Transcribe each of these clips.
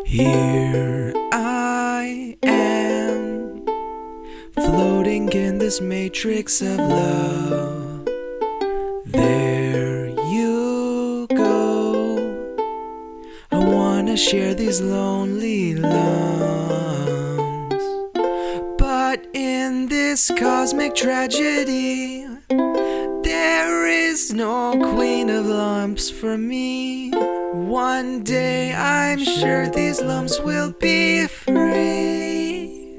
Here I am, floating in this matrix of love. There you go. I wanna share these lonely lumps, but in this cosmic tragedy, there is no queen of lumps for me. One day I'm sure these lumps will be free.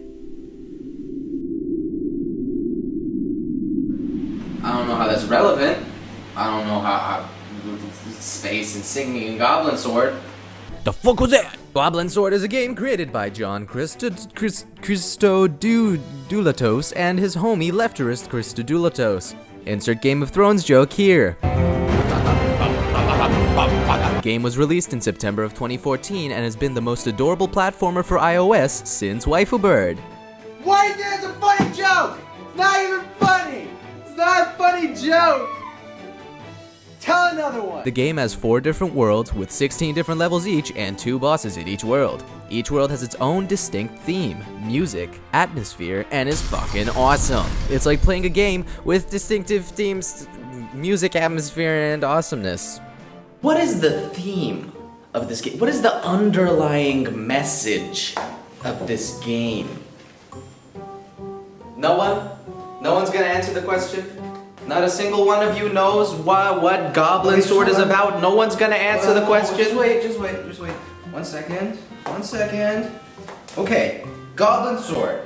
I don't know how that's relevant. I don't know how space and singing and Goblin Sword. The fuck was that? Goblin Sword is a game created by John Christodoulatos and his homie lefterist Christodoulatos. Insert Game of Thrones joke here. The game was released in September of 2014 and has been the most adorable platformer for iOS since Waifu Bird. Why there's a funny joke? It's not even funny. It's not a funny joke. Tell another one. The game has 4 different worlds with 16 different levels each and 2 bosses in each world. Each world has its own distinct theme, music, atmosphere, and is fucking awesome. It's like playing a game with distinctive themes, music, atmosphere, and awesomeness. What is the theme of this game? What is the underlying message of this game? No one? No one's gonna answer the question? Not a single one of you knows what Goblin Sword is about? No one's gonna answer the question? Just wait. 1 second. Okay, Goblin Sword.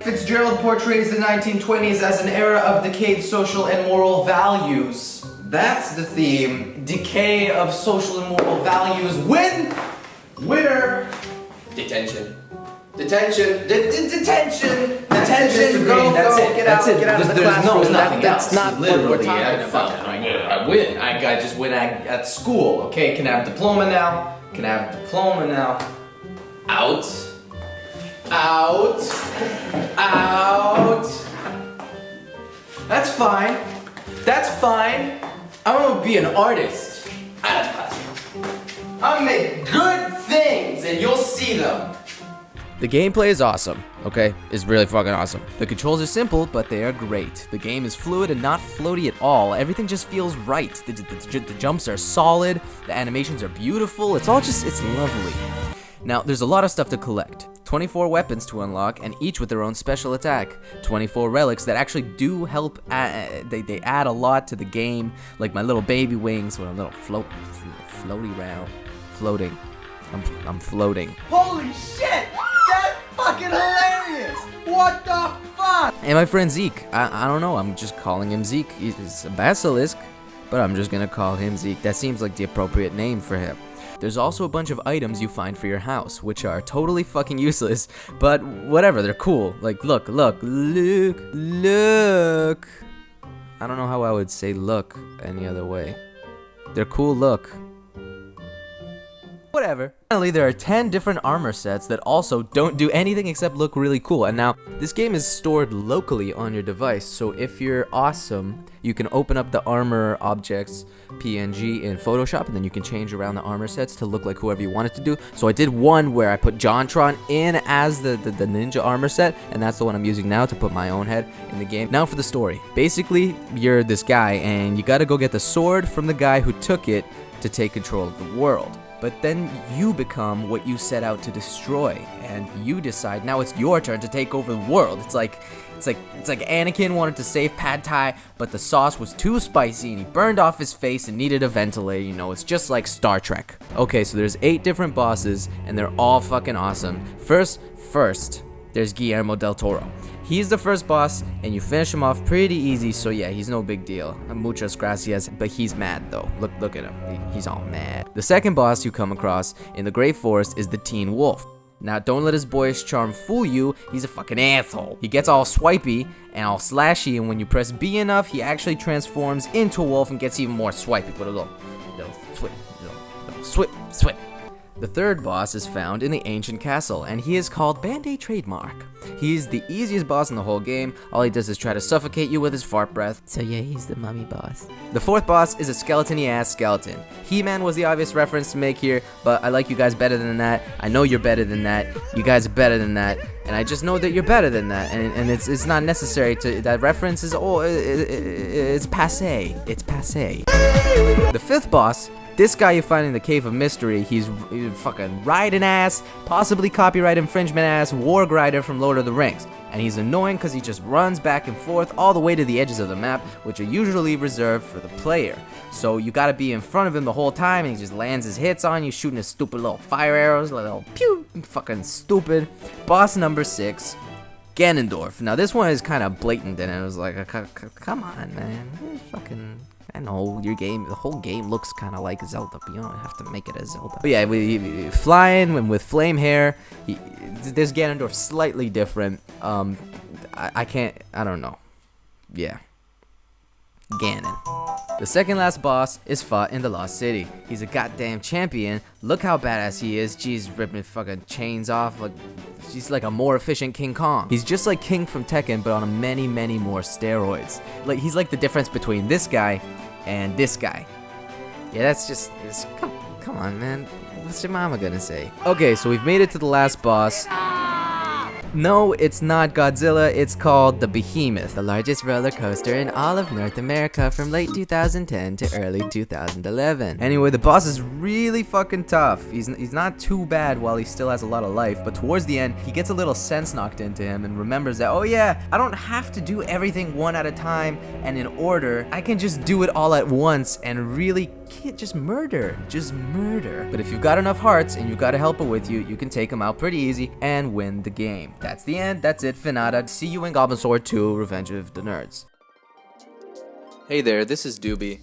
Fitzgerald portrays the 1920s as an era of decayed social and moral values. That's the theme. Decay of social and moral values. Winner. Detention. Detention. Detention. Go. Get out of the classroom. That's not what we're talking about. I win. I just win at school. Okay, can I have a diploma now? Out. That's fine. I'm gonna be an artist. Out of the classroom. I'm gonna make good things and you'll see them. The gameplay is awesome, okay? It's really fucking awesome. The controls are simple, but they are great. The game is fluid and not floaty at all. Everything just feels right. The jumps are solid, the animations are beautiful, it's lovely. Now, there's a lot of stuff to collect. 24 weapons to unlock, and each with their own special attack. 24 relics that actually do help, they add a lot to the game, like my little baby wings with a little floating. I'm floating. Holy shit! That's fucking hilarious! What the fuck? And my friend Zeke, I don't know, I'm just calling him Zeke. He's a basilisk, but I'm just gonna call him Zeke. That seems like the appropriate name for him. There's also a bunch of items you find for your house, which are totally fucking useless, but whatever, they're cool. Like, look. I don't know how I would say look any other way. They're cool, look. Whatever. Finally, there are 10 different armor sets that also don't do anything except look really cool. And now, this game is stored locally on your device, so if you're awesome, you can open up the armor objects PNG in Photoshop, and then you can change around the armor sets to look like whoever you want it to do. So I did one where I put JonTron in as the ninja armor set, and that's the one I'm using now to put my own head in the game. Now for the story. Basically, you're this guy, and you gotta go get the sword from the guy who took it to take control of the world. but then you become what you set out to destroy, and you decide now it's your turn to take over the world. It's like Anakin wanted to save Pad Thai, but the sauce was too spicy and he burned off his face and needed a ventilator. You know, it's just like Star Trek. Okay, so there's 8 different bosses and they're all fucking awesome. First, there's Guillermo del Toro. He's the first boss, and you finish him off pretty easy, so yeah, he's no big deal. Muchas gracias, but he's mad though. Look at him, he's all mad. The second boss you come across in the Great Forest is the Teen Wolf. Now, don't let his boyish charm fool you, he's a fucking asshole. He gets all swipey and all slashy, and when you press B enough, he actually transforms into a wolf and gets even more swipey. Put a little swip. The third boss is found in the ancient castle, and he is called Band-Aid Trademark. He's the easiest boss in the whole game. All he does is try to suffocate you with his fart breath. So yeah, he's the mummy boss. The fourth boss is a skeleton-y ass skeleton. He-Man was the obvious reference to make here, but I like you guys better than that. I know you're better than that. You guys are better than that. And I just know that you're better than that. And it's not necessary to, that reference is, it's passé. It's passé. The fifth boss, this guy you find in the Cave of Mystery, he's fucking Raiden ass, possibly copyright infringement ass, Warg Rider from Lord of the Rings. And he's annoying because he just runs back and forth all the way to the edges of the map, which are usually reserved for the player. So you gotta be in front of him the whole time, and he just lands his hits on you, shooting his stupid little fire arrows, little pew, fucking stupid. Boss number 6, Ganondorf. Now this one is kind of blatant, and it was like, come on, man, fucking. I know, the whole game looks kind of like Zelda, but you don't have to make it a Zelda. But yeah, flying with flame hair, this Ganondorf slightly different. I don't know. Yeah. Ganon. The second last boss is fought in the Lost City. He's a goddamn champion. Look how badass he is. Jeez, ripping fucking chains off. Like, he's like a more efficient King Kong. He's just like King from Tekken, but on many more steroids. Like, he's like the difference between this guy and this guy. Yeah, that's just come on, man. What's your mama gonna say? Okay, so we've made it to the last boss. No, it's not Godzilla, it's called the Behemoth, the largest roller coaster in all of North America from late 2010 to early 2011. Anyway, the boss is really fucking tough. He's not too bad while he still has a lot of life, but towards the end, he gets a little sense knocked into him and remembers that, oh yeah, I don't have to do everything one at a time and in order. I can just do it all at once and really just murder. But if you've got enough hearts and you've got a helper with you, you can take him out pretty easy and win the game. That's the end. That's it. Finata. See you in Goblin Sword 2, Revenge of the Nerds. Hey there, this is Dooby.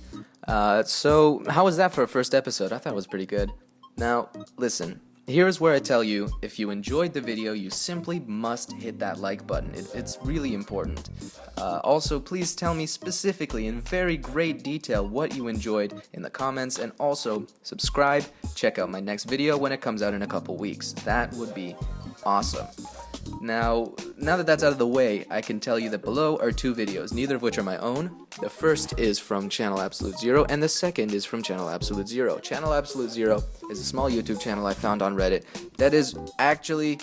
So how was that for a first episode? I thought it was pretty good. Now, listen. Here's where I tell you, if you enjoyed the video, you simply must hit that like button. It's really important. Also, please tell me specifically in very great detail what you enjoyed in the comments, and also subscribe. Check out my next video when it comes out in a couple weeks. That would be awesome. Now that that's out of the way, I can tell you that below are 2 videos, neither of which are my own. The first is from Channel Absolute Zero, and the second is from Channel Absolute Zero. Channel Absolute Zero is a small YouTube channel I found on Reddit that is actually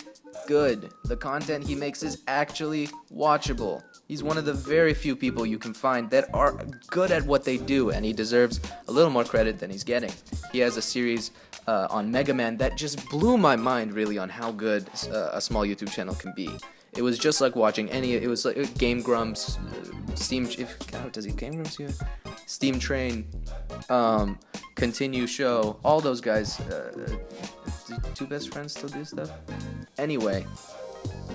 good. The content he makes is actually watchable. He's one of the very few people you can find that are good at what they do, and he deserves a little more credit than he's getting. He has a series on Mega Man that just blew my mind, really, on how good a small YouTube channel can be. It was just like watching it was like Game Grumps, Steam Train, Continue Show, all those guys. Do 2 best friends still do stuff? Anyway,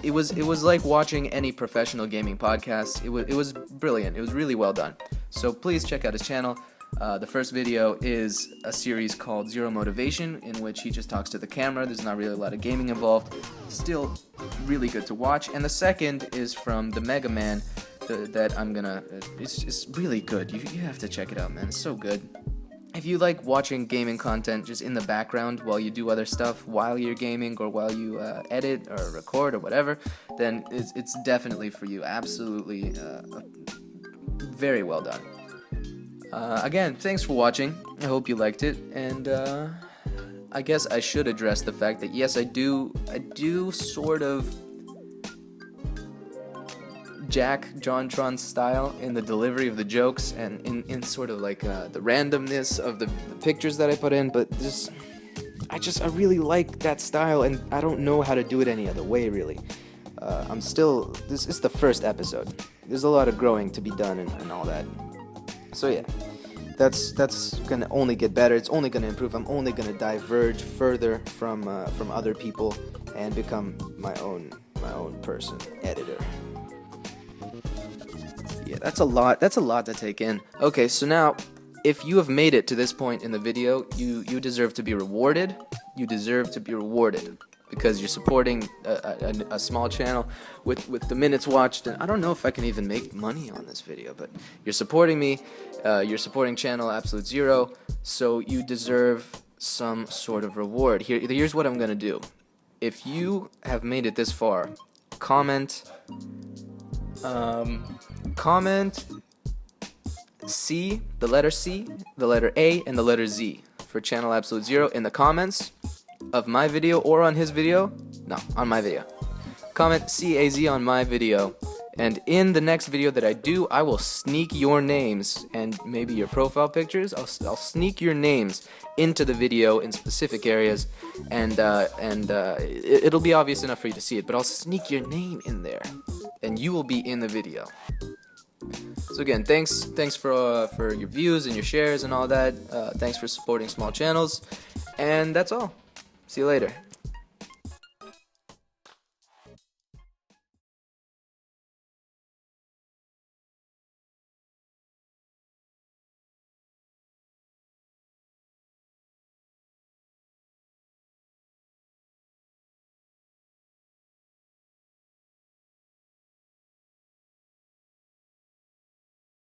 it was like watching any professional gaming podcast. It was brilliant. It was really well done. So please check out his channel. The first video is a series called Zero Motivation, in which he just talks to the camera. There's not really a lot of gaming involved. Still really good to watch. And the second is from the Mega Man that I'm gonna... It's really good. You have to check it out, man. It's so good. If you like watching gaming content just in the background while you do other stuff, while you're gaming or while you edit or record or whatever, then it's definitely for you. Absolutely very well done. Again, thanks for watching. I hope you liked it, and I guess I should address the fact that yes, I do sort of Jack JonTron style in the delivery of the jokes and in sort of like the randomness of the pictures that I put in, but I really like that style, and I don't know how to do it any other way, really. This is the first episode. There's a lot of growing to be done and all that. So yeah, that's gonna only get better. It's only gonna improve. I'm only gonna diverge further from other people and become my own person, editor. Yeah, that's a lot to take in. Okay, so now, if you have made it to this point in the video, you deserve to be rewarded. You deserve to be rewarded because you're supporting a small channel with the minutes watched. And I don't know if I can even make money on this video, but you're supporting me. You're supporting channel Absolute Zero, so you deserve some sort of reward. Here's what I'm gonna do. If you have made it this far, comment C, the letter C, the letter A, and the letter Z for channel Absolute Zero in the comments of my video or on his video. No, on my video. Comment CAZ on my video, and in the next video that I do, I will sneak your names and maybe your profile pictures. I'll sneak your names into the video in specific areas, and it'll be obvious enough for you to see it, but I'll sneak your name in there, and you will be in the video. So again, thanks for your views and your shares and all that. Thanks for supporting small channels, and that's all. See you later.